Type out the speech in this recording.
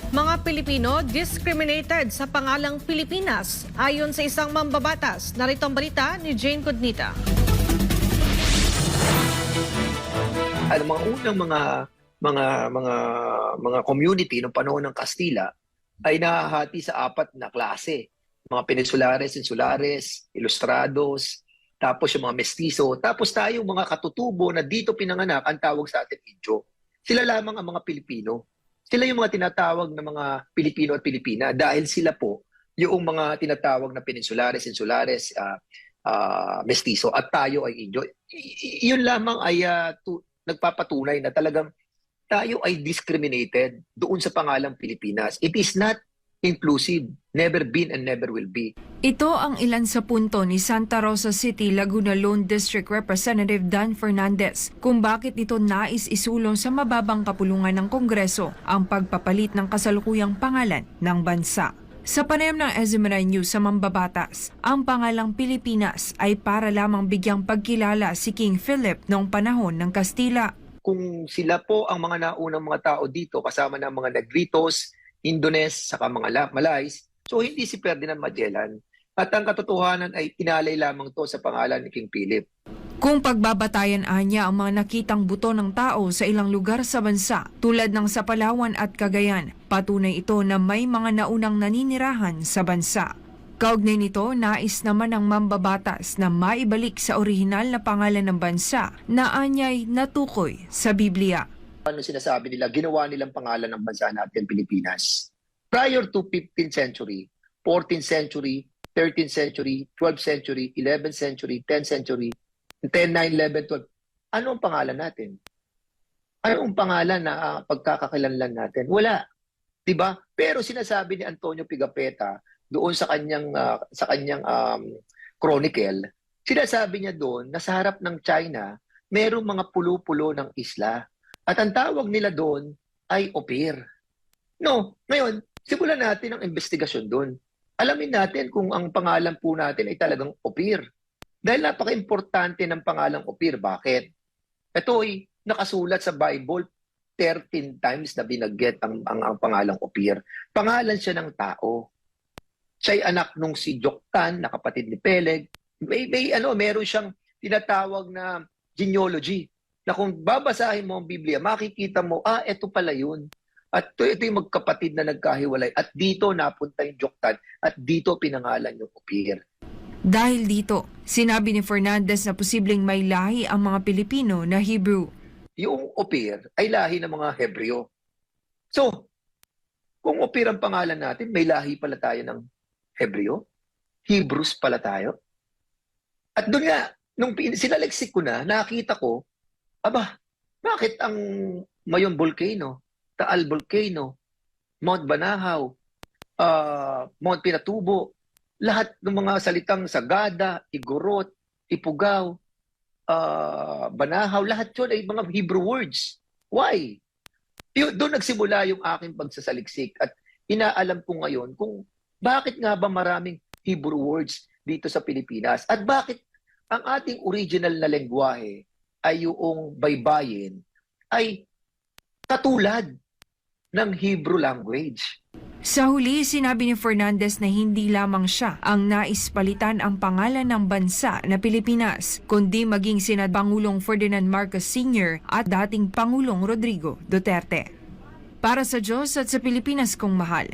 Mga Pilipino discriminated sa pangalang Pilipinas ayon sa isang mambabatas. Narito ang balita ni Jane Codnita. Mga unang mga community noong panahon ng Kastila ay nahahati sa apat na klase. Mga Peninsulares, Insulares, Ilustrados, tapos yung mga Mestizo, tapos tayo mga katutubo na dito pinanganak ang tawag sa atin Indio. Sila lamang ang mga Pilipino. Sila yung mga tinatawag na mga Pilipino at Pilipina dahil sila po yung mga tinatawag na Peninsulares, Insulares, Mestizo at tayo ay Indio. Yun lamang ay nagpapatunay na talagang tayo ay discriminated doon sa pangalang Pilipinas. It is not inclusive, never been and never will be. Ito ang ilan sa punto ni Santa Rosa City, Laguna Lone District Representative Dan Fernandez kung bakit ito nais isulong sa mababang kapulungan ng Kongreso ang pagpapalit ng kasalukuyang pangalan ng bansa. Sa panayam ng SMNI News sa mambabatas, ang pangalang Pilipinas ay para lamang bigyang pagkilala si King Philip noong panahon ng Kastila. Kung sila po ang mga naunang mga tao dito kasama ng mga Negritos, Indones, saka mga Malays, so hindi si Ferdinand Magellan. At ang katotohanan ay inalay lamang to sa pangalan ni King Philip. Kung pagbabatayan niya ang mga nakitang buto ng tao sa ilang lugar sa bansa, tulad ng sa Palawan at Cagayan, patunay ito na may mga naunang naninirahan sa bansa. Kaugnay nito, nais naman ng mambabatas na maibalik sa orihinal na pangalan ng bansa na anyay natukoy sa Biblia. Ano sinasabi nila, ginawa nilang pangalan ng bansa natin, Pilipinas. Prior to 15th century, 14th century, 13th century, 12th century, 11th century, 10th century, 10, 9, 11, 12. Ano ang pangalan natin? Ano ang pangalan na pagkakakilanlan natin? Wala. Diba? Pero sinasabi ni Antonio Pigafetta doon sa kanyang chronicle, sinasabi niya doon na sa harap ng China, merong mga pulo-pulo ng isla. At ang tawag nila doon ay au pair. No, ngayon, simulan natin ang investigasyon doon. Alamin natin kung ang pangalan po natin ay talagang au pair. Dahil napaka-importante ng pangalang au pair. Bakit? Ito ay nakasulat sa Bible 13 times na binagget ang pangalang au pair. Pangalan siya ng tao. Siya'y anak nung si Joktan, na kapatid ni Peleg. Meron siyang tinatawag na genealogy. Na kung babasahin mo ang Biblia, makikita mo, eto pala yun. At ito yung magkapatid na nagkahiwalay. At dito napunta yung Joktan at dito pinangalan yung au pair. Dahil dito, sinabi ni Fernandez na posibleng may lahi ang mga Pilipino na Hebrew. Yung au pair ay lahi ng mga Hebreo. So, kung au pair ang pangalan natin, may lahi pala tayo ng Hebreo? Hebrews pala tayo? At doon nga, nung sinaleksik ko na, nakita ko, bakit ang Mayon Volcano, Taal Volcano, Mount Banahaw, Mount Pinatubo, lahat ng mga salitang Sagada, Igorot, Ipugaw, Banahaw, lahat yun ay mga Hebrew words. Why? Doon nagsimula yung aking pagsasaliksik at inaalam ko ngayon kung bakit nga ba maraming Hebrew words dito sa Pilipinas at bakit ang ating original na lengguwahe ay yung baybayin ay katulad ng Hebrew language. Sa huli, sinabi ni Fernandez na hindi lamang siya ang nais palitan ang pangalan ng bansa na Pilipinas, kundi maging sina Pangulong Ferdinand Marcos Sr. at dating Pangulong Rodrigo Duterte. Para sa Diyos at sa Pilipinas kong mahal,